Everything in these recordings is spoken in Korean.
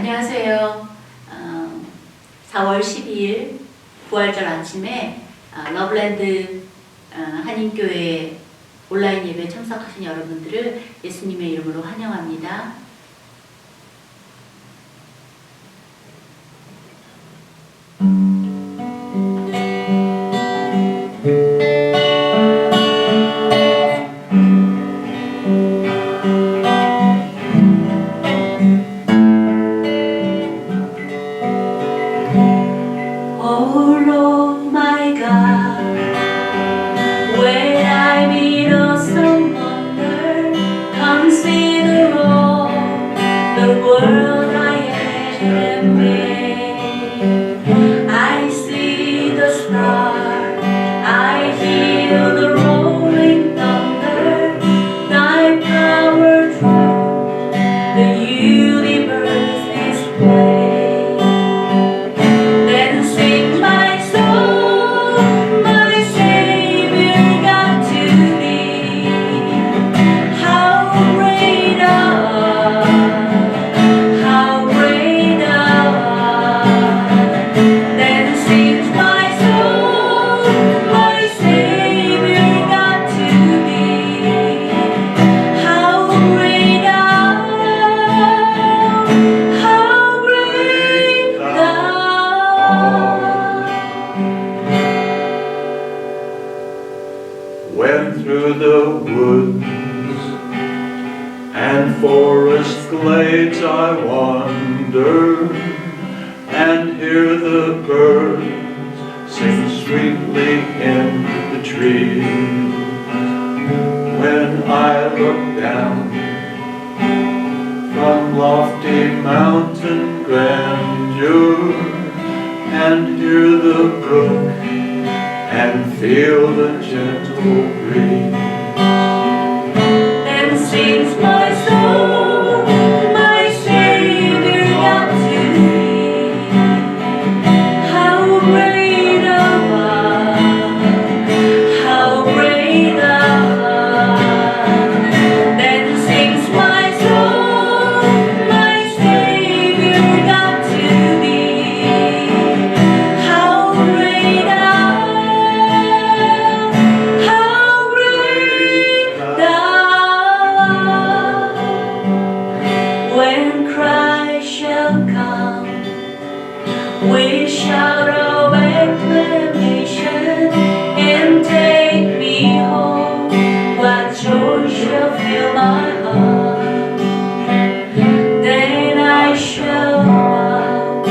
안녕하세요. 4월 12일 부활절 아침에 러블랜드 한인교회 온라인 예배에 참석하신 여러분들을 예수님의 이름으로 환영합니다. Went through the woods and forest glades I wander, and hear the birds sing sweetly in the trees. When I look down from lofty mountain grandeur and hear the brook and feel the gentle breeze, then sings my soul, my Savior God to thee. How great thou art, how great thou art. Then sings my soul, my Savior God to thee. How great thou when Christ shall come, we shout of acclamation and take me home. What joy shall fill my heart? Then I shall bow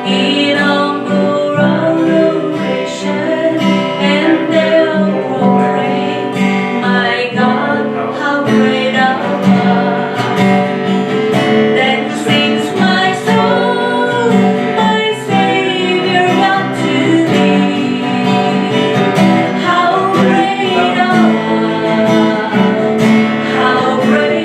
in humble adoration, and they'll proclaim, my God, how great thou art. How great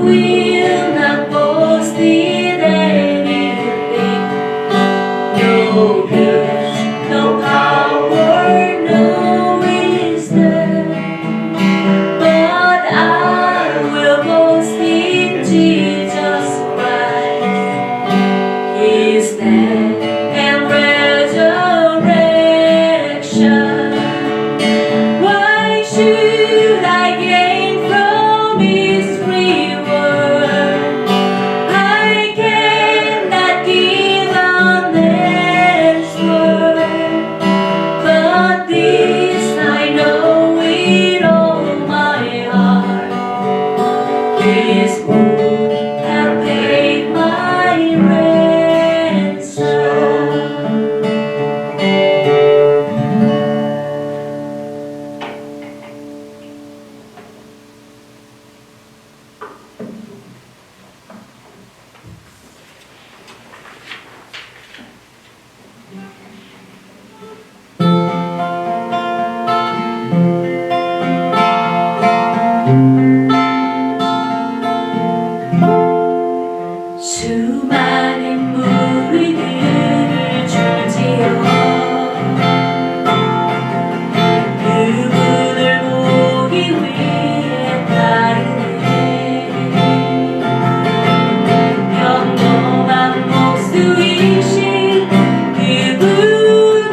will not boast in anything. No gifts, no power, no wisdom. But I will boast in Jesus Christ, His death and resurrection. Why should I gain from His reward? I cannot give an answer, but this I know with all my heart: His wound have paid my ransom. 수많은 무리들을 줄지어 그분을 보기 위해 따르네. 평범한 목수이신 그분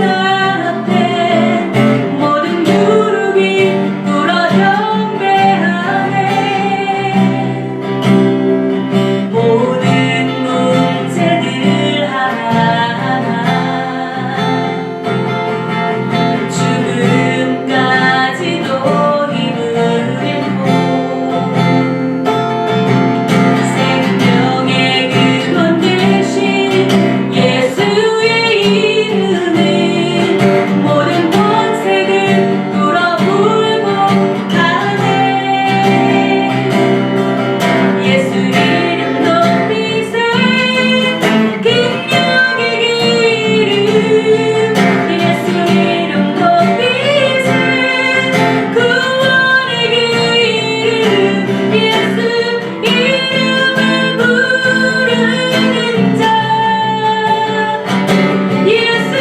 앞에 모든 무릎이 꿇어 경배하네. 모든 문제들 하나하나 죽음까지도 힘을 잃고 생명의 근원 되신 예수의 이름은 모든 권세를 뚫어불고 가네. 예수 이름 높이세 긍휼의 이름. 예수 이름 높이세 구원의 이름. 예수 이름을 부르는 자, 예수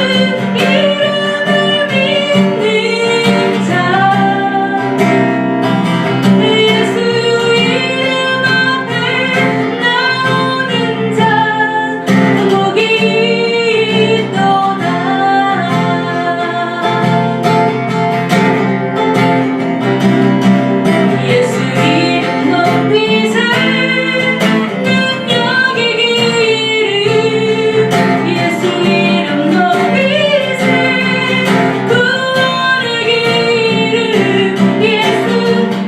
이름을 믿는 자, 예수 이름 앞에 나오는 자 복이 있도다. 예수 이름 높이세 능력의 이름. 예수 이름 높이세 구원의 이름. 예수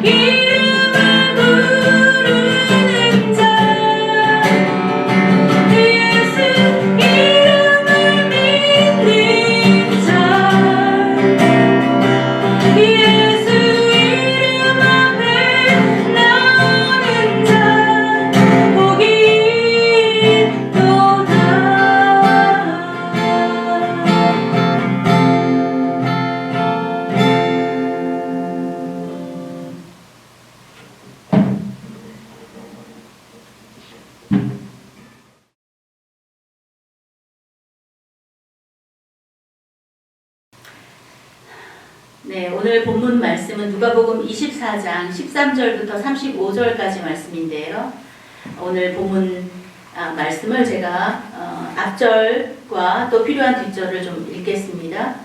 이름을 부르는 자, 예수 이름을 믿는 자, 예수 이름 앞에 나오는 자 복이 있도다. 네, 오늘 본문 말씀은 누가복음 24장 13절부터 35절까지 말씀인데요. 오늘 본문 말씀을 제가 앞절과 또 필요한 뒷절을 좀 읽겠습니다.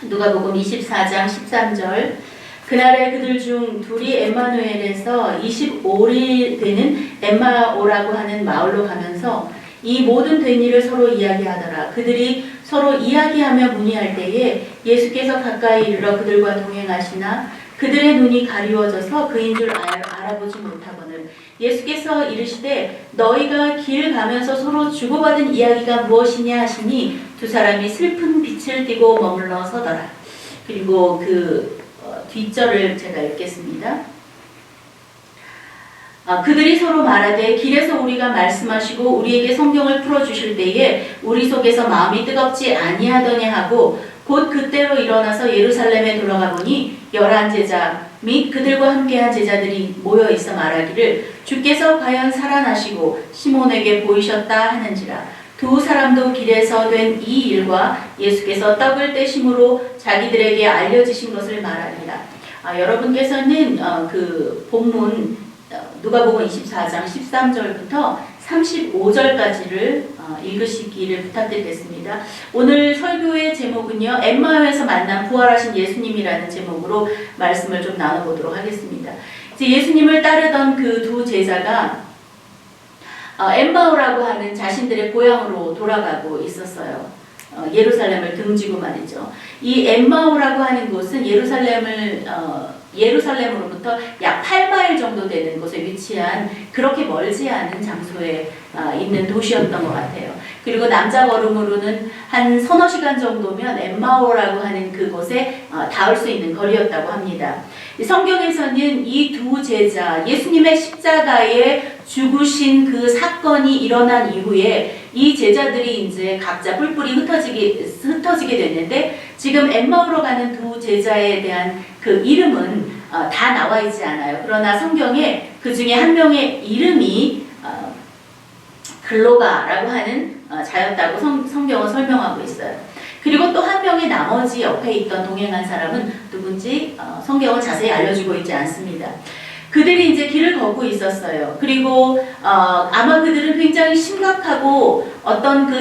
누가복음 24장 13절. 그날에 그들 중 둘이 엠마누엘에서 25리 되는 엠마오라고 하는 마을로 가면서 이 모든 된 일을 서로 이야기하더라. 그들이 서로 이야기하며 문의할 때에 예수께서 가까이 이르러 그들과 동행하시나 그들의 눈이 가리워져서 그인 줄 알아보지 못하거늘 예수께서 이르시되 너희가 길 가면서 서로 주고받은 이야기가 무엇이냐 하시니 두 사람이 슬픈 빛을 띠고 머물러 서더라. 그리고 그 뒷절을 제가 읽겠습니다. 그들이 서로 말하되 길에서 우리가 말씀하시고 우리에게 성경을 풀어주실 때에 우리 속에서 마음이 뜨겁지 아니하더냐 하고 곧 그때로 일어나서 예루살렘에 돌아가 보니 11 제자 및 그들과 함께한 제자들이 모여 있어 말하기를 주께서 과연 살아나시고 시몬에게 보이셨다 하는지라. 두 사람도 길에서 된 이 일과 예수께서 떡을 떼심으로 자기들에게 알려지신 것을 말하니라. 여러분께서는 그 본문 누가복음 24장 13절부터 35절까지를 읽으시기를 부탁드리겠습니다. 오늘 설교의 제목은요, 엠마오에서 만난 부활하신 예수님이라는 제목으로 말씀을 좀 나눠보도록 하겠습니다. 이제 예수님을 따르던 그 두 제자가 엠마오라고 하는 자신들의 고향으로 돌아가고 있었어요. 예루살렘을 등지고 말이죠. 이 엠마오라고 하는 곳은 예루살렘으로부터 약 8마일 정도 되는 곳에 위치한 그렇게 멀지 않은 장소에 있는 도시였던 것 같아요. 그리고 남자 걸음으로는 한 서너 시간 정도면 엠마오라고 하는 그곳에 닿을 수 있는 거리였다고 합니다. 성경에서는 이 두 제자, 예수님의 십자가에 죽으신 그 사건이 일어난 이후에 이 제자들이 이제 각자 뿔뿔이 흩어지게 됐는데, 지금 엠마오로 가는 두 제자에 대한 그 이름은 다 나와 있지 않아요. 그러나 성경에 그 중에 한 명의 이름이 글로바라고 하는 자였다고 성경은 설명하고 있어요. 그리고 또 한 명의 나머지 옆에 있던 동행한 사람은 누군지 성경은 자세히 알려주고 있지 않습니다. 그들이 이제 길을 걷고 있었어요. 그리고 아마 그들은 굉장히 심각하고 어떤 그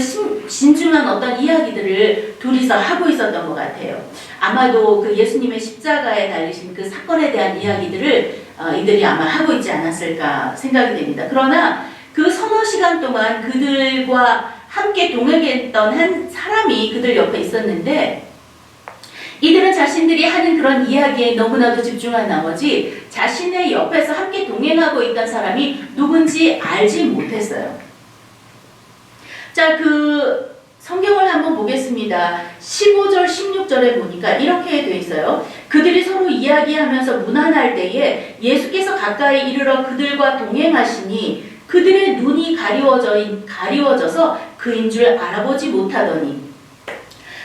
진중한 어떤 이야기들을 둘이서 하고 있었던 것 같아요. 아마도 그 예수님의 십자가에 달리신 그 사건에 대한 이야기들을 이들이 아마 하고 있지 않았을까 생각이 됩니다. 그러나 그 서너 시간 동안 그들과 함께 동행했던 한 사람이 그들 옆에 있었는데, 이들은 자신들이 하는 그런 이야기에 너무나도 집중한 나머지 자신의 옆에서 함께 동행하고 있던 사람이 누군지 알지 못했어요. 자, 그 성경을 한번 보겠습니다. 15절, 16절에 보니까 이렇게 돼 있어요. 그들이 서로 이야기하면서 무난할 때에 예수께서 가까이 이르러 그들과 동행하시니 그들의 눈이 가리워져서 그인 줄 알아보지 못하더니,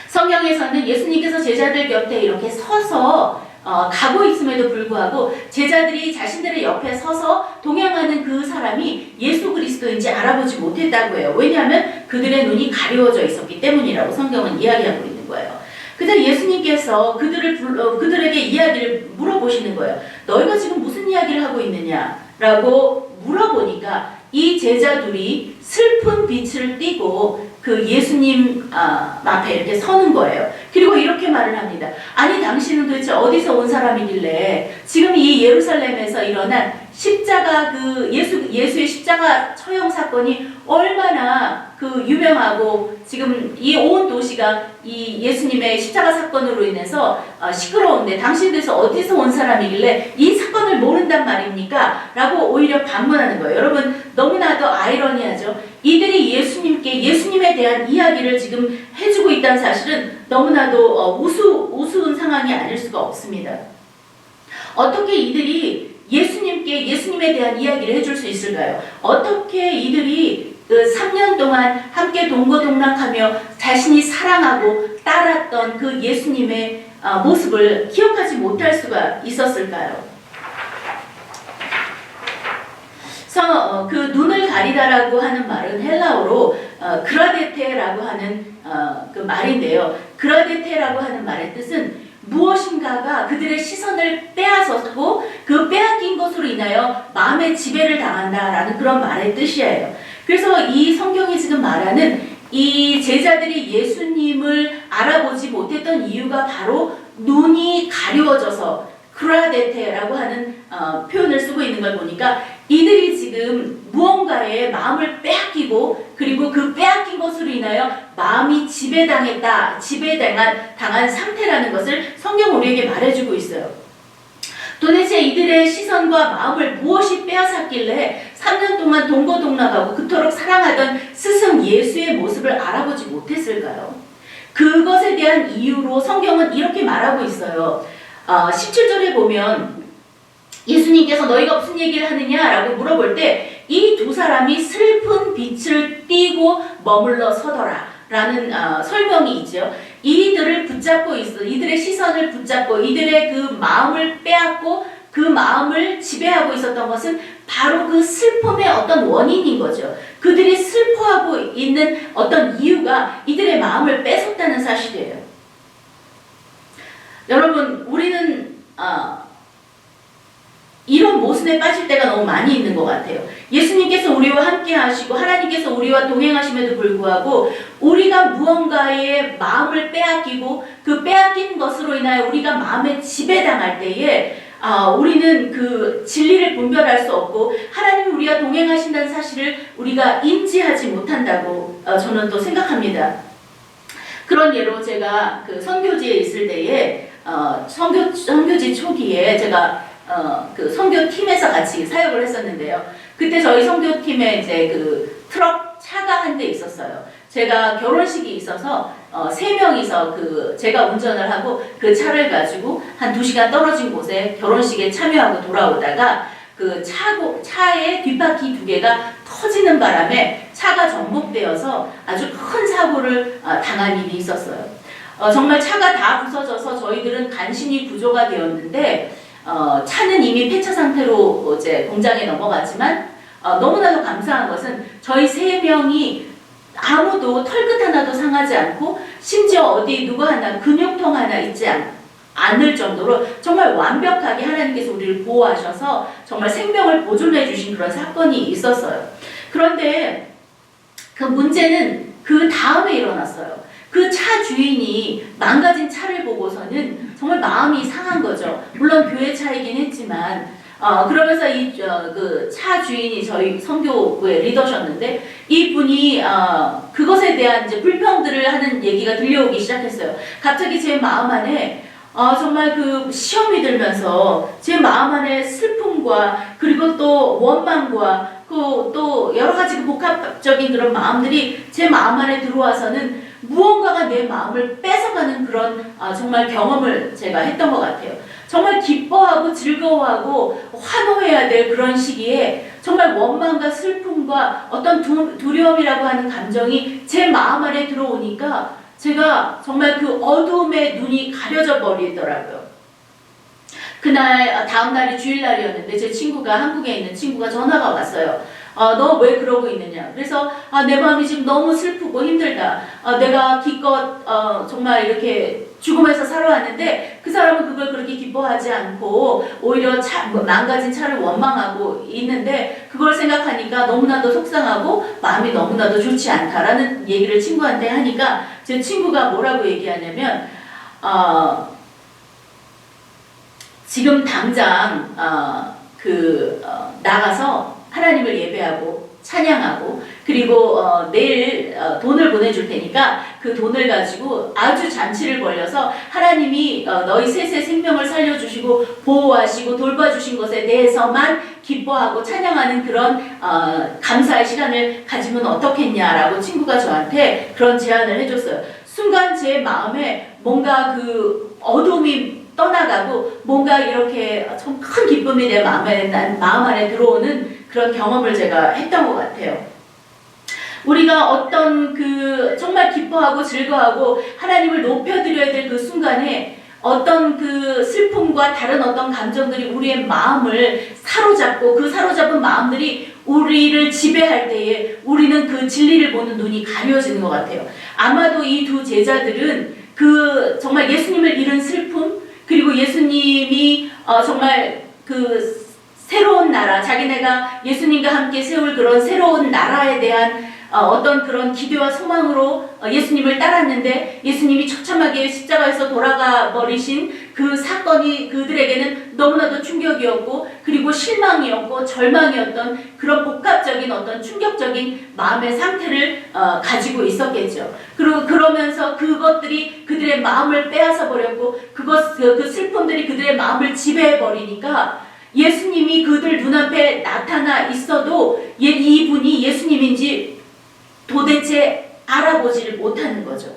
성경에서는 예수님께서 제자들 곁에 이렇게 서서 가고 있음에도 불구하고 제자들이 자신들의 옆에 서서 동행하는 그 사람이 예수 그리스도인지 알아보지 못했다고 해요. 왜냐하면 그들의 눈이 가리워져 있었기 때문이라고 성경은 이야기하고 있는 거예요. 그래서 예수님께서 그들에게 이야기를 물어보시는 거예요. 너희가 지금 무슨 이야기를 하고 있느냐라고 물어보니까 이 제자들이 슬픈 빛을 띠고 그 예수님 앞에 이렇게 서는 거예요. 그리고 이렇게 말을 합니다. 아니, 당신은 도대체 어디서 온 사람이길래 지금 이 예루살렘에서 일어난 십자가 예수의 십자가 처형 사건이 얼마나 그 유명하고 지금 이 온 도시가 이 예수님의 십자가 사건으로 인해서 시끄러운데 당신들에서 어디서 온 사람이길래 이 사건을 모른단 말입니까? 라고 오히려 반문하는 거예요. 여러분, 너무나도 아이러니하죠. 이들이 예수님에 대한 이야기를 지금 해주고 있다는 사실은 너무나도 우스운 상황이 아닐 수가 없습니다. 어떻게 이들이 예수님에 대한 이야기를 해줄 수 있을까요? 어떻게 이들이 3년 동안 함께 동거동락하며 자신이 사랑하고 따랐던 그 예수님의 모습을 기억하지 못할 수가 있었을까요? 그 눈을 가리다라고 하는 말은 헬라어로 그라데테라고 하는 그 말인데요. 그라데테라고 하는 말의 뜻은 무엇인가가 그들의 시선을 빼앗았고 그 빼앗긴 것으로 인하여 마음의 지배를 당한다라는 그런 말의 뜻이에요. 그래서 이 성경이 지금 말하는 이 제자들이 예수님을 알아보지 못했던 이유가 바로 눈이 가려워져서 크라데테라고 하는 표현을 쓰고 있는 걸 보니까 이들이 지금 무언가에 마음을 빼앗기고 그리고 그 빼앗긴 것으로 인하여 마음이 지배당한 상태라는 것을 성경 우리에게 말해주고 있어요. 도대체 이들의 시선과 마음을 무엇이 빼앗았길래 3년 동안 동거동락하고 그토록 사랑하던 스승 예수의 모습을 알아보지 못했을까요? 그것에 대한 이유로 성경은 이렇게 말하고 있어요. 17절에 보면 예수님께서 너희가 무슨 얘기를 하느냐라고 물어볼 때 이 두 사람이 슬픈 빛을 띠고 머물러 서더라 라는 설명이 있죠. 이들을 붙잡고 있어. 이들의 시선을 붙잡고 이들의 그 마음을 빼앗고 그 마음을 지배하고 있었던 것은 바로 그 슬픔의 어떤 원인인 거죠. 그들이 슬퍼하고 있는 어떤 이유가 이들의 마음을 뺏었다는 사실이에요. 여러분, 우리는 이런 모순에 빠질 때가 너무 많이 있는 것 같아요. 예수님께서 우리와 함께 하시고 하나님께서 우리와 동행하심에도 불구하고 우리가 무언가의 마음을 빼앗기고 그 빼앗긴 것으로 인하여 우리가 마음에 지배당할 때에 우리는 그 진리를 분별할 수 없고 하나님이 우리와 동행하신다는 사실을 우리가 인지하지 못한다고 저는 또 생각합니다. 그런 예로 제가 그 선교지에 있을 때에 선교지 초기에 제가 그 선교팀에서 같이 사역을 했었는데요. 그때 저희 선교팀에 이제 그 트럭 차가 한 대 있었어요. 제가 결혼식이 있어서 3명이서 그 제가 운전을 하고 그 차를 가지고 한 2시간 떨어진 곳에 결혼식에 참여하고 돌아오다가 그 차의 뒷바퀴 2개가 터지는 바람에 차가 전복되어서 아주 큰 사고를 당한 일이 있었어요. 정말 차가 다 부서져서 저희들은 간신히 구조가 되었는데 차는 이미 폐차 상태로 이제 공장에 넘어갔지만 너무나도 감사한 것은 저희 3명이 아무도 털끝 하나도 상하지 않고 심지어 어디 누구 하나 근육통 하나 있지 않을 정도로 정말 완벽하게 하나님께서 우리를 보호하셔서 정말 생명을 보존해 주신 그런 사건이 있었어요. 그런데 그 문제는 그 다음에 일어났어요. 그 차 주인이 망가진 차를 보고서는 정말 마음이 상한 거죠. 물론 교회 차이긴 했지만 그러면서 그 차 주인이 저희 선교회 리더셨는데 이분이 그것에 대한 이제 불평들을 하는 얘기가 들려오기 시작했어요. 갑자기 제 마음 안에 정말 그 시험이 들면서 제 마음 안에 슬픔과 그리고 또 원망과 또 여러 가지 복합적인 그런 마음들이 제 마음 안에 들어와서는 무언가가 내 마음을 뺏어가는 그런 정말 경험을 제가 했던 것 같아요. 정말 기뻐하고 즐거워하고 환호해야 될 그런 시기에 정말 원망과 슬픔과 어떤 두려움이라고 하는 감정이 제 마음 안에 들어오니까 제가 정말 그 어두움에 눈이 가려져 버리더라고요. 그날 다음 날이 주일날이었는데 제 친구가 한국에 있는 친구가 전화가 왔어요. 너 왜 그러고 있느냐. 그래서 내 마음이 지금 너무 슬프고 힘들다. 내가 기껏 정말 이렇게 죽음에서 살아왔는데 그 사람은 그걸 그렇게 기뻐하지 않고 오히려 망가진 차를 원망하고 있는데 그걸 생각하니까 너무나도 속상하고 마음이 너무나도 좋지 않다라는 얘기를 친구한테 하니까 제 친구가 뭐라고 얘기하냐면 지금 당장 나가서 하나님을 예배하고 찬양하고 그리고 내일 돈을 보내줄 테니까 그 돈을 가지고 아주 잔치를 벌려서 하나님이 너희 셋의 생명을 살려주시고 보호하시고 돌봐주신 것에 대해서만 기뻐하고 찬양하는 그런 감사의 시간을 가지면 어떻겠냐라고 친구가 저한테 그런 제안을 해줬어요. 순간 제 마음에 뭔가 그 어둠이 떠나가고 뭔가 이렇게 좀 큰 기쁨이 내 마음 안에 들어오는 그런 경험을 제가 했던 것 같아요. 우리가 어떤 그 정말 기뻐하고 즐거워하고 하나님을 높여드려야 될 그 순간에 어떤 그 슬픔과 다른 어떤 감정들이 우리의 마음을 사로잡고 그 사로잡은 마음들이 우리를 지배할 때에 우리는 그 진리를 보는 눈이 가려지는 것 같아요. 아마도 이 두 제자들은 그 정말 예수님을 잃은 슬픔 그리고 예수님이 정말 그 새로운 나라, 자기네가 예수님과 함께 세울 그런 새로운 나라에 대한 어떤 그런 기대와 소망으로 예수님을 따랐는데 예수님이 처참하게 십자가에서 돌아가 버리신 그 사건이 그들에게는 너무나도 충격이었고 그리고 실망이었고 절망이었던 그런 복합적인 어떤 충격적인 마음의 상태를 가지고 있었겠죠. 그리고 그러면서 그것들이 그들의 마음을 빼앗아 버렸고 그 슬픔들이 그들의 마음을 지배해 버리니까 예수님이 그들 눈앞에 나타나 있어도 이분이 예수님인지 도대체 알아보지를 못하는 거죠.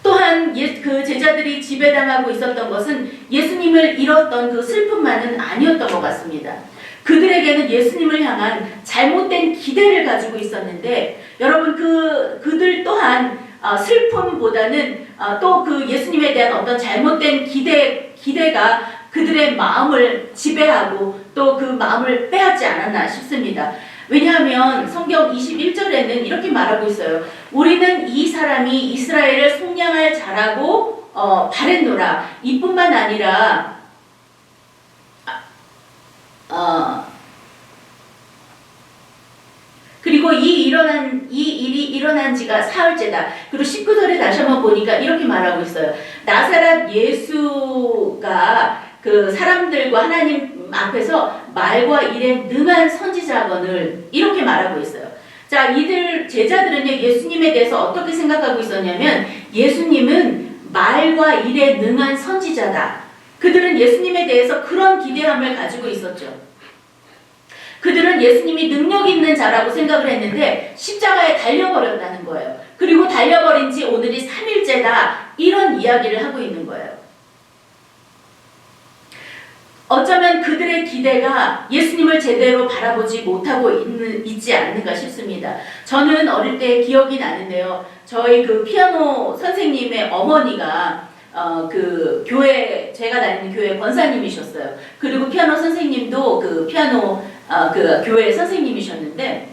또한 그 제자들이 지배당하고 있었던 것은 예수님을 잃었던 그 슬픔만은 아니었던 것 같습니다. 그들에게는 예수님을 향한 잘못된 기대를 가지고 있었는데 여러분 그들 또한 슬픔보다는 또 그 예수님에 대한 어떤 잘못된 기대가 그들의 마음을 지배하고 또 그 마음을 빼앗지 않았나 싶습니다. 왜냐하면 성경 21절에는 이렇게 말하고 있어요. 우리는 이 사람이 이스라엘을 속량할 자라고 바랬노라. 이뿐만 아니라 그리고 이 일이 일어난 지가 사흘째다. 그리고 19절에 다시 한번 보니까 이렇게 말하고 있어요. 나사렛 예수가 그 사람들과 하나님 앞에서 말과 일에 능한 선지자건을 이렇게 말하고 있어요. 자, 이들 제자들은요, 예수님에 대해서 어떻게 생각하고 있었냐면 예수님은 말과 일에 능한 선지자다. 그들은 예수님에 대해서 그런 기대함을 가지고 있었죠. 그들은 예수님이 능력 있는 자라고 생각을 했는데 십자가에 달려버렸다는 거예요. 그리고 달려버린 지 오늘이 3일째다. 이런 이야기를 하고 있는 거예요. 어쩌면 그들의 기대가 예수님을 제대로 바라보지 못하고 있지 않는가 싶습니다. 저는 어릴 때 기억이 나는데요. 저희 그 피아노 선생님의 어머니가 그 교회, 제가 다니는 교회 권사님이셨어요. 그리고 피아노 선생님도 그 피아노 그 교회 선생님이셨는데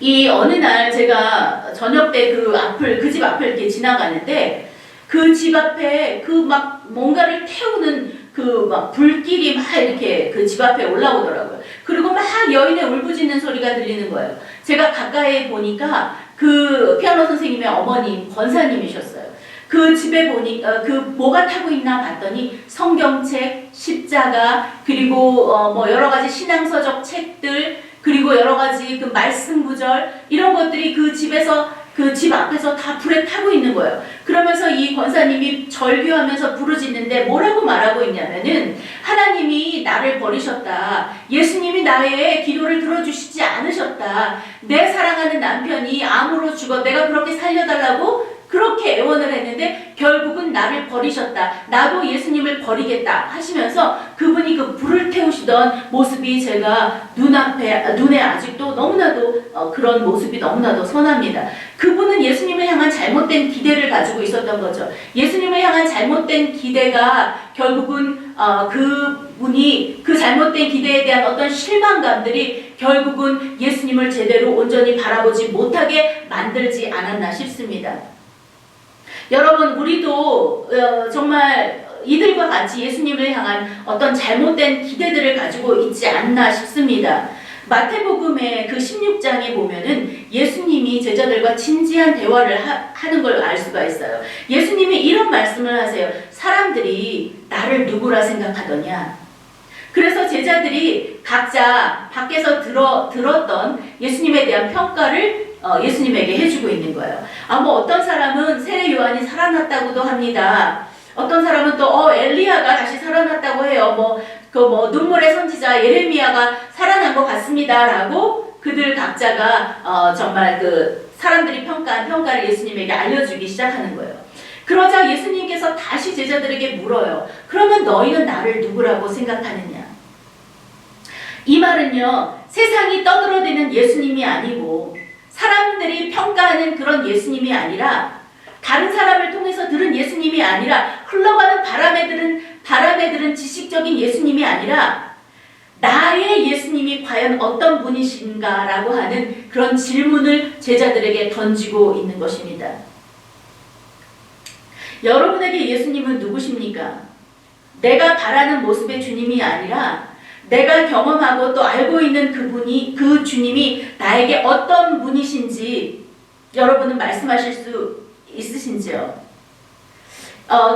이 어느 날 제가 저녁 때 그 집 앞을 이렇게 지나가는데 그 집 앞에 그 막 뭔가를 태우는 그 막 불길이 막 이렇게 그 집 앞에 올라오더라고요. 그리고 막 여인의 울부짖는 소리가 들리는 거예요. 제가 가까이 보니까 그 피아노 선생님의 어머님 권사님이셨어요. 그 집에 보니까 그 뭐가 타고 있나 봤더니 성경책, 십자가, 그리고 뭐 여러 가지 신앙서적 책들, 그리고 여러 가지 그 말씀 구절 이런 것들이 그 집에서 그 집 앞에서 다 불에 타고 있는 거예요. 그러면서 이 권사님이 절규하면서 부르짖는데 뭐라고 말하고 있냐면은 하나님이 나를 버리셨다. 예수님이 나의 기도를 들어주시지 않으셨다. 내 사랑하는 남편이 암으로 죽어 내가 그렇게 살려달라고 그렇게 애원을 했는데 결국은 나를 버리셨다. 나도 예수님을 버리겠다 하시면서 그분이 그 불을 태우시던 모습이 제가 눈에 아직도 너무나도 그런 모습이 너무나도 선합니다. 그분은 예수님을 향한 잘못된 기대를 가지고 있었던 거죠. 예수님을 향한 잘못된 기대가 결국은 그분이 그 잘못된 기대에 대한 어떤 실망감들이 결국은 예수님을 제대로 온전히 바라보지 못하게 만들지 않았나 싶습니다. 여러분, 우리도 정말 이들과 같이 예수님을 향한 어떤 잘못된 기대들을 가지고 있지 않나 싶습니다. 마태복음의 그 16장에 보면은 예수님이 제자들과 진지한 대화를 하는 걸 알 수가 있어요. 예수님이 이런 말씀을 하세요. 사람들이 나를 누구라 생각하더냐? 그래서 제자들이 각자 밖에서 들었던 예수님에 대한 평가를 예수님에게 해주고 있는 거예요. 뭐 어떤 사람은 세례 요한이 살아났다고도 합니다. 어떤 사람은 또 엘리야가 다시 살아났다고 해요. 눈물의 선지자 예레미야가 살아난 것 같습니다라고 그들 각자가 정말 그 사람들이 평가한 평가를 예수님에게 알려주기 시작하는 거예요. 그러자 예수님께서 다시 제자들에게 물어요. 그러면 너희는 나를 누구라고 생각하느냐? 이 말은요, 세상이 떠들어대는 예수님이 아니고 사람들이 평가하는 그런 예수님이 아니라 다른 사람을 통해서 들은 예수님이 아니라 흘러가는 바람에 들은 지식적인 예수님이 아니라 나의 예수님이 과연 어떤 분이신가라고 하는 그런 질문을 제자들에게 던지고 있는 것입니다. 여러분에게 예수님은 누구십니까? 내가 바라는 모습의 주님이 아니라 내가 경험하고 또 알고 있는 그 주님이 나에게 어떤 분이신지 여러분은 말씀하실 수 있으신지요?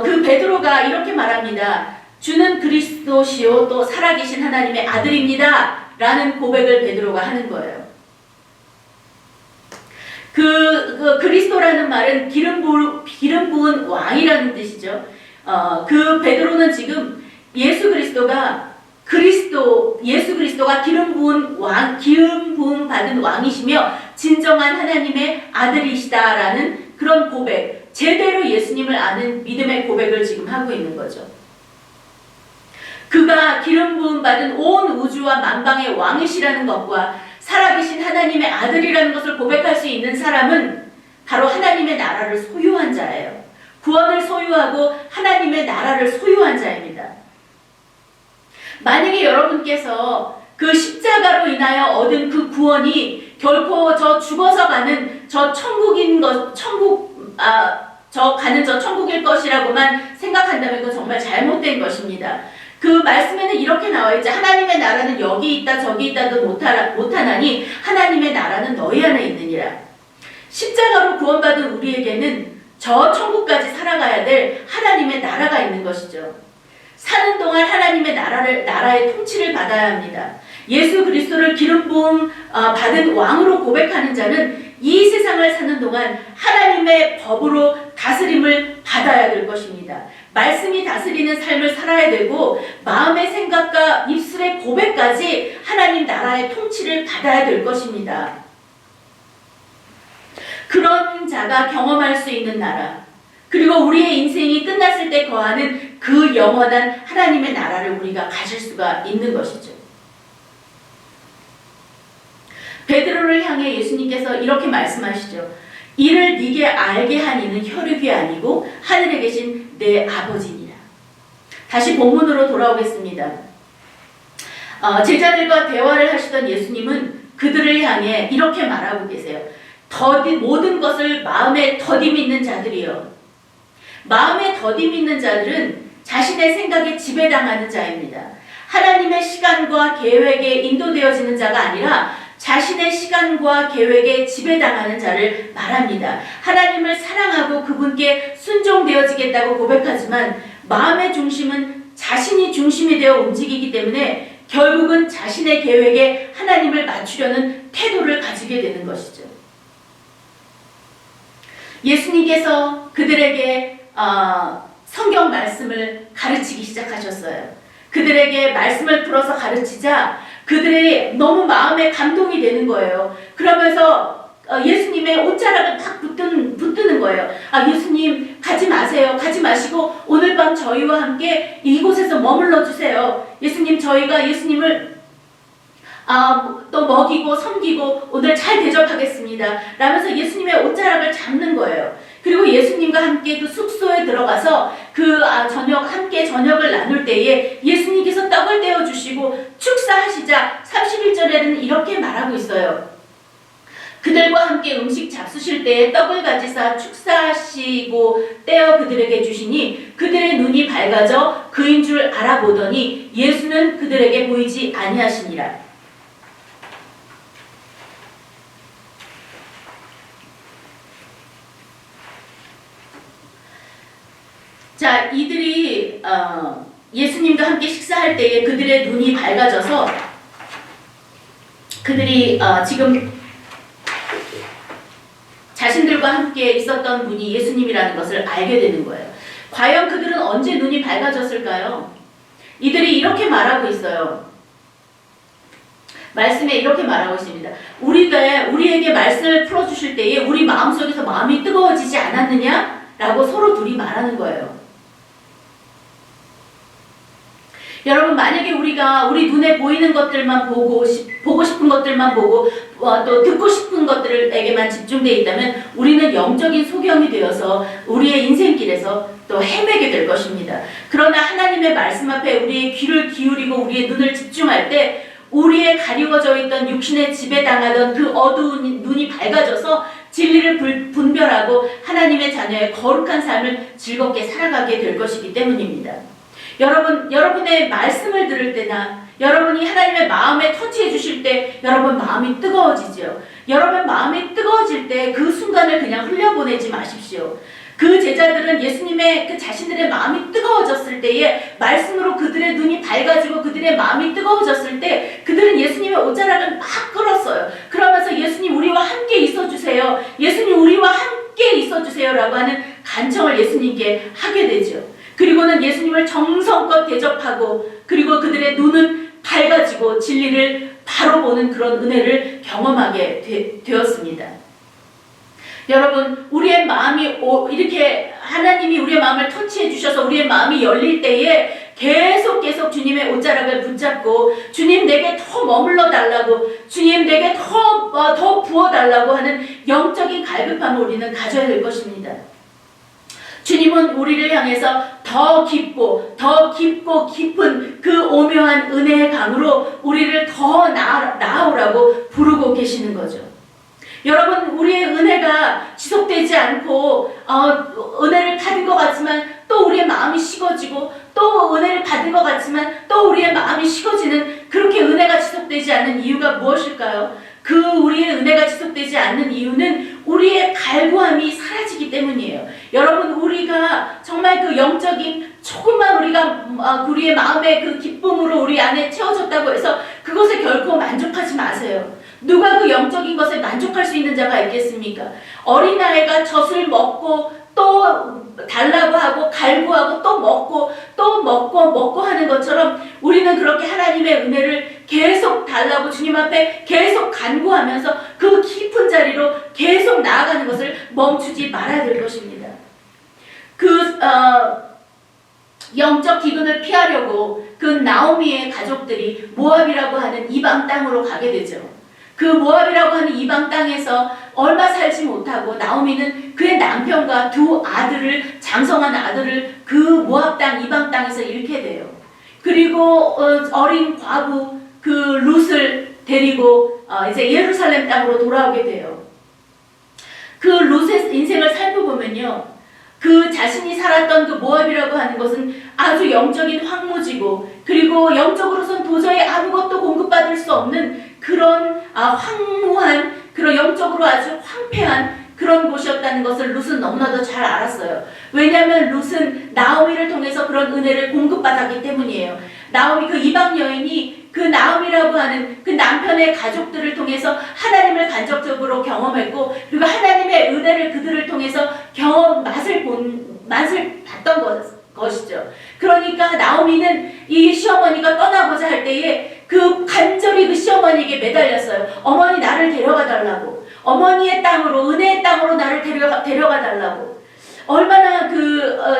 그 베드로가 이렇게 말합니다. 주는 그리스도시요 또 살아계신 하나님의 아들입니다. 라는 고백을 베드로가 하는 거예요. 그 그리스도라는 말은 기름 부은 왕이라는 뜻이죠. 그 베드로는 지금 예수 그리스도가 기름 부음 받은 왕이시며 진정한 하나님의 아들이시다라는 그런 고백, 제대로 예수님을 아는 믿음의 고백을 지금 하고 있는 거죠. 그가 기름 부음 받은 온 우주와 만방의 왕이시라는 것과 살아계신 하나님의 아들이라는 것을 고백할 수 있는 사람은 바로 하나님의 나라를 소유한 자예요. 구원을 소유하고 하나님의 나라를 소유한 자입니다. 만약에 여러분께서 그 십자가로 인하여 얻은 그 구원이 결코 저 죽어서 가는 저 천국인 것, 저 가는 저 천국일 것이라고만 생각한다면 그건 정말 잘못된 것입니다. 그 말씀에는 이렇게 나와 있죠. 하나님의 나라는 여기 있다 저기 있다도 못하나니 하나님의 나라는 너희 안에 있느니라. 십자가로 구원받은 우리에게는 저 천국까지 살아가야 될 하나님의 나라가 있는 것이죠. 사는 동안 하나님의 나라의 통치를 받아야 합니다. 예수 그리스도를 기름 부음 받은 왕으로 고백하는 자는 이 세상을 사는 동안 하나님의 법으로 다스림을 받아야 될 것입니다. 말씀이 다스리는 삶을 살아야 되고 마음의 생각과 입술의 고백까지 하나님 나라의 통치를 받아야 될 것입니다. 그런 자가 경험할 수 있는 나라, 그리고 우리의 인생이 끝났을 때 거하는 그 영원한 하나님의 나라를 우리가 가질 수가 있는 것이죠. 베드로를 향해 예수님께서 이렇게 말씀하시죠. 이를 네게 알게 한 이는 혈육이 아니고 하늘에 계신 내 아버지니라. 다시 본문으로 돌아오겠습니다. 제자들과 대화를 하시던 예수님은 그들을 향해 이렇게 말하고 계세요. 모든 것을 마음에 더디 믿는 자들이요. 마음에 더디 믿는 자들은 자신의 생각에 지배당하는 자입니다. 하나님의 시간과 계획에 인도되어지는 자가 아니라 자신의 시간과 계획에 지배당하는 자를 말합니다. 하나님을 사랑하고 그분께 순종되어지겠다고 고백하지만 마음의 중심은 자신이 중심이 되어 움직이기 때문에 결국은 자신의 계획에 하나님을 맞추려는 태도를 가지게 되는 것이죠. 예수님께서 그들에게 성경 말씀을 가르치기 시작하셨어요. 그들에게 말씀을 풀어서 가르치자 그들이 너무 마음에 감동이 되는 거예요. 그러면서 예수님의 옷자락을 딱 붙드는 거예요. 예수님 가지 마세요. 가지 마시고 오늘 밤 저희와 함께 이곳에서 머물러 주세요. 예수님 저희가 예수님을 또 먹이고 섬기고 오늘 잘 대접하겠습니다. 라면서 예수님의 옷자락을 잡는 거예요. 그리고 예수님과 함께 그 숙소에 들어가서 함께 저녁을 나눌 때에 예수님께서 떡을 떼어주시고 축사하시자 31절에는 이렇게 말하고 있어요. 그들과 함께 음식 잡수실 때에 떡을 가지사 축사하시고 떼어 그들에게 주시니 그들의 눈이 밝아져 그인 줄 알아보더니 예수는 그들에게 보이지 아니하시니라. 자, 이들이 예수님과 함께 식사할 때에 그들의 눈이 밝아져서 그들이 지금 자신들과 함께 있었던 분이 예수님이라는 것을 알게 되는 거예요. 과연 그들은 언제 눈이 밝아졌을까요? 이들이 이렇게 말하고 있어요. 말씀에 이렇게 말하고 있습니다. 우리에게 말씀을 풀어주실 때에 우리 마음속에서 마음이 뜨거워지지 않았느냐? 라고 서로 둘이 말하는 거예요. 여러분, 만약에 우리가 우리 눈에 보이는 것들만 보고 싶은 것들만 보고 또 듣고 싶은 것들에게만 집중되어 있다면 우리는 영적인 소경이 되어서 우리의 인생길에서 또 헤매게 될 것입니다. 그러나 하나님의 말씀 앞에 우리의 귀를 기울이고 우리의 눈을 집중할 때 우리의 가리워져 있던 육신에 지배당하던 그 어두운 눈이 밝아져서 진리를 분별하고 하나님의 자녀의 거룩한 삶을 즐겁게 살아가게 될 것이기 때문입니다. 여러분의 말씀을 들을 때나 여러분이 하나님의 마음에 터치해 주실 때 여러분 마음이 뜨거워지죠. 여러분 마음이 뜨거워질 때 그 순간을 그냥 흘려보내지 마십시오. 그 제자들은 예수님의 그 자신들의 마음이 뜨거워졌을 때에 말씀으로 그들의 눈이 밝아지고 그들의 마음이 뜨거워졌을 때 그들은 예수님의 옷자락을 막 끌었어요. 그러면서 예수님 우리와 함께 있어주세요. 예수님 우리와 함께 있어주세요. 라고 하는 간청을 예수님께 하게 되죠. 그리고는 예수님을 정성껏 대접하고 그리고 그들의 눈은 밝아지고 진리를 바로 보는 그런 은혜를 경험하게 되었습니다. 여러분, 우리의 마음이 이렇게 하나님이 우리의 마음을 터치해 주셔서 우리의 마음이 열릴 때에 계속 주님의 옷자락을 붙잡고 주님 내게 더 머물러 달라고, 주님 내게 더 부어 달라고 하는 영적인 갈급함을 우리는 가져야 될 것입니다. 주님은 우리를 향해서 더 깊고 깊은 그 오묘한 은혜의 강으로 우리를 더 나아오라고 부르고 계시는 거죠. 여러분, 우리의 은혜가 지속되지 않고 은혜를 받은 것 같지만 또 우리의 마음이 식어지고, 또 은혜를 받은 것 같지만 또 우리의 마음이 식어지는, 그렇게 은혜가 지속되지 않는 이유가 무엇일까요? 그 우리의 은혜가 지속되지 않는 이유는 우리의 갈구함이 사라지기 때문이에요. 여러분, 우리가 정말 그 영적인 조금만 우리의 마음의 그 기쁨으로 우리 안에 채워졌다고 해서 그것에 결코 만족하지 마세요. 누가 그 영적인 것에 만족할 수 있는 자가 있겠습니까? 어린아이가 젖을 먹고 또 달라고 하고 갈구하고 또 먹고 하는 것처럼 우리는 그렇게 하나님의 은혜를 계속 달라고 주님 앞에 계속 간구하면서 그 깊은 자리로 계속 나아가는 것을 멈추지 말아야 될 것입니다. 영적 기근을 피하려고 그 나오미의 가족들이 모압이라고 하는 이방 땅으로 가게 되죠. 그 모압이라고 하는 이방 땅에서 얼마 살지 못하고 나오미는 그의 남편과 두 아들을, 장성한 아들을 그 모압 땅 이방 땅에서 잃게 돼요. 그리고 어린 과부 그 룻을 데리고 이제 예루살렘 땅으로 돌아오게 돼요. 그 룻의 인생을 살펴보면요, 그 자신이 살았던 그 모압이라고 하는 것은 아주 영적인 황무지고, 그리고 영적으로선 도저히 아무것도 공급받을 수 없는 그런 황무한, 그런 영적으로 아주 황폐한 그런 곳이었다는 것을 룻은 너무나도 잘 알았어요. 왜냐하면 룻은 나오미를 통해서 그런 은혜를 공급받았기 때문이에요. 나오미, 그 이방 여인이 그 나오미라고 하는 그 남편의 가족들을 통해서 하나님을 간접적으로 경험했고, 그리고 하나님의 은혜를 그들을 통해서 맛을 봤던 것이죠. 그러니까 나오미는 이 시어머니가 떠나고자 할 때에 그 간절히 그 시어머니에게 매달렸어요. 어머니, 나를 데려가 달라고. 어머니의 땅으로, 은혜의 땅으로 나를 데려가 달라고. 얼마나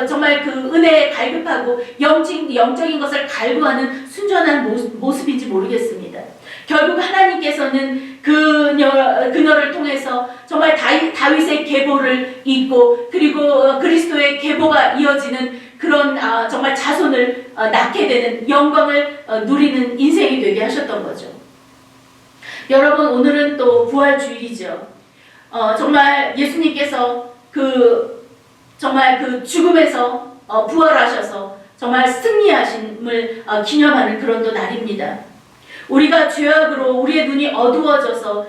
정말 그 은혜에 갈급하고 영적인 것을 갈구하는 순전한 모습인지 모르겠습니다. 결국 하나님께서는 그녀를 통해서 정말 다윗의 계보를 잇고, 그리고 그리스도의 계보가 이어지는 그런 정말 자손을 낳게 되는 영광을 누리는 인생이 되게 하셨던 거죠. 여러분, 오늘은 또 부활주일이죠. 정말 예수님께서 정말 그 죽음에서 부활하셔서 정말 승리하심을 기념하는 그런 또 날입니다. 우리가 죄악으로 우리의 눈이 어두워져서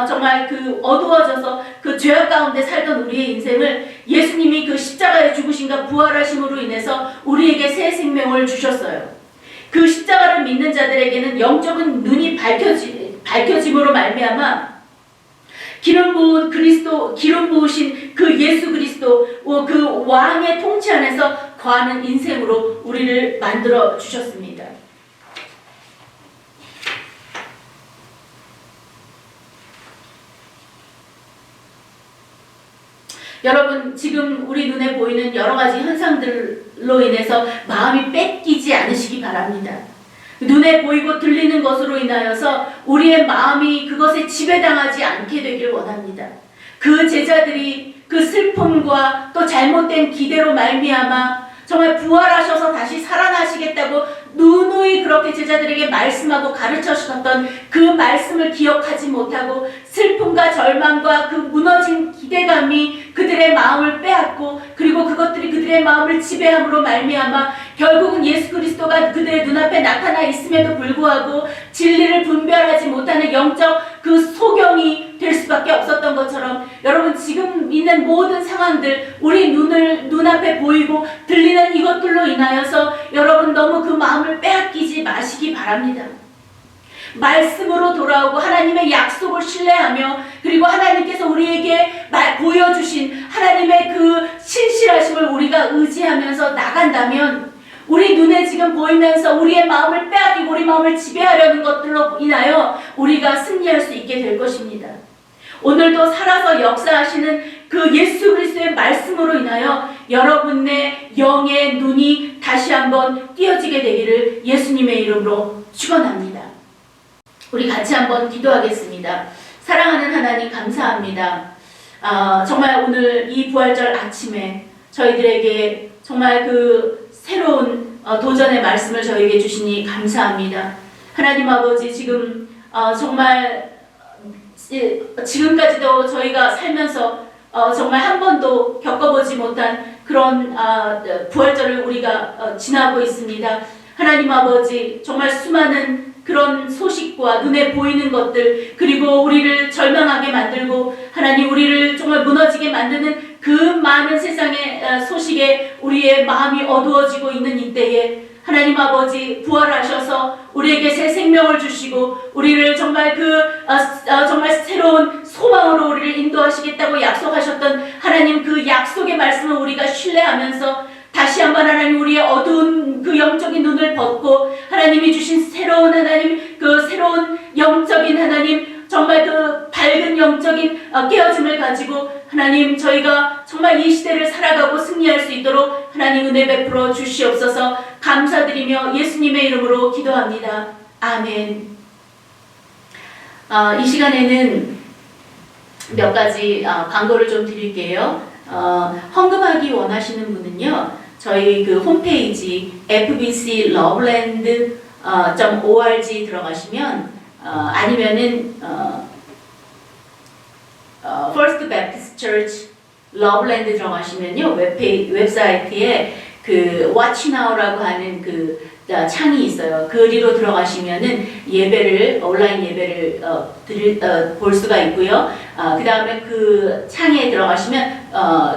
정말 어두워져서 그 죄악 가운데 살던 우리의 인생을 예수님이 그 십자가의 죽으심과 부활하심으로 인해서 우리에게 새 생명을 주셨어요. 그 십자가를 믿는 자들에게는 영적인 눈이 밝혀짐으로 말미암아 기름 부으신 그 예수 그리스도, 그 왕의 통치 안에서 거하는 인생으로 우리를 만들어 주셨습니다. 여러분, 지금 우리 눈에 보이는 여러 가지 현상들로 인해서 마음이 뺏기지 않으시기 바랍니다. 눈에 보이고 들리는 것으로 인하여서 우리의 마음이 그것에 지배당하지 않게 되길 원합니다. 그 제자들이 그 슬픔과 또 잘못된 기대로 말미암아 정말 부활하셔서 다시 살아나시겠다고 누누이 그렇게 제자들에게 말씀하고 가르쳐 주셨던 그 말씀을 기억하지 못하고 슬픔과 절망과 그 무너진 기대감이 그들의 마음을 빼앗고, 그리고 그것들이 그들의 마음을 지배함으로 말미암아 결국은 예수 그리스도가 그들의 눈앞에 나타나 있음에도 불구하고 진리를 분별하지 못하는 영적 그 소경이 될 수밖에 없었던 것처럼, 여러분, 지금 있는 모든 상황들, 우리 눈앞에 보이고 들리는 이것들로 인하여서 여러분 너무 그 마음을 빼앗기지 마시기 바랍니다. 말씀으로 돌아오고 하나님의 약속을 신뢰하며, 그리고 하나님께서 우리에게 보여주신 하나님의 그 신실하심을 우리가 의지하면서 나간다면, 우리 눈에 지금 보이면서 우리의 마음을 빼앗기고 우리 마음을 지배하려는 것들로 인하여 우리가 승리할 수 있게 될 것입니다. 오늘도 살아서 역사하시는 그 예수 그리스도의 말씀으로 인하여 여러분의 영의 눈이 다시 한번 뛰어지게 되기를 예수님의 이름으로 축원합니다. 우리 같이 한번 기도하겠습니다. 사랑하는 하나님 감사합니다. 정말 오늘 이 부활절 아침에 저희들에게 정말 그 새로운 도전의 말씀을 저에게 주시니 감사합니다. 하나님 아버지 지금 정말 지금까지도 저희가 살면서 정말 한 번도 겪어보지 못한 그런 부활절을 우리가 지나고 있습니다. 하나님 아버지 정말 수많은 그런 소식과 눈에 보이는 것들 그리고 우리를 절망하게 만들고 하나님 우리를 정말 무너지게 만드는 그 많은 세상의 소식에 우리의 마음이 어두워지고 있는 이때에 하나님 아버지 부활하셔서 우리에게 새 생명을 주시고 우리를 정말 정말 새로운 소망으로 우리를 인도하시겠다고 약속하셨던 하나님 그 약속의 말씀을 우리가 신뢰하면서 다시 한번 하나님 우리의 어두운 그 영적인 눈을 벗고 하나님이 주신 새로운 하나님 그 새로운 영적인 하나님 정말 그 밝은 영적인 깨어짐을 가지고 하나님 저희가 정말 이 시대를 살아가고 승리할 수 있도록 하나님 은혜 베풀어 주시옵소서. 감사드리며 예수님의 이름으로 기도합니다. 아멘. 이 시간에는 몇 가지 광고를 좀 드릴게요. 헌금하기 원하시는 분은요, 저희 그 홈페이지 fbcloveland.org 들어가시면 아니면은 First Baptist Church Loveland 들어가시면요 웹사이트에 그 Watch Now라고 하는 그 창이 있어요. 거기로 들어가시면은 예배를 온라인 예배를 볼 수가 있고요. 그 다음에 그 창에 들어가시면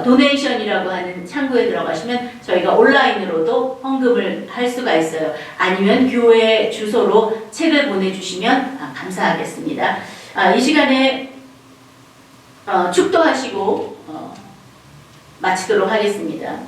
도네이션이라고 하는 창구에 들어가시면 저희가 온라인으로도 헌금을 할 수가 있어요. 아니면 교회 주소로 책을 보내주시면 감사하겠습니다. 이 시간에 축도하시고 마치도록 하겠습니다.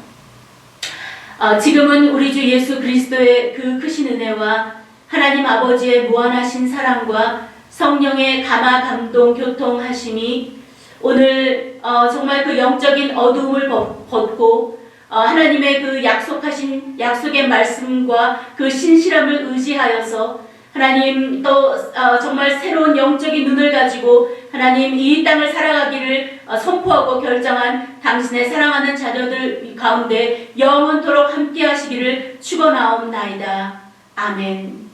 지금은 우리 주 예수 그리스도의 그 크신 은혜와 하나님 아버지의 무한하신 사랑과 성령의 감화 감동 교통하심이 오늘 정말 그 영적인 어두움을 벗고 하나님의 그 약속하신 약속의 말씀과 그 신실함을 의지하여서 하나님 또 정말 새로운 영적인 눈을 가지고 하나님 이 땅을 살아가기를 선포하고 결정한 당신의 사랑하는 자녀들 가운데 영원토록 함께 하시기를 축원하옵나이다. 아멘.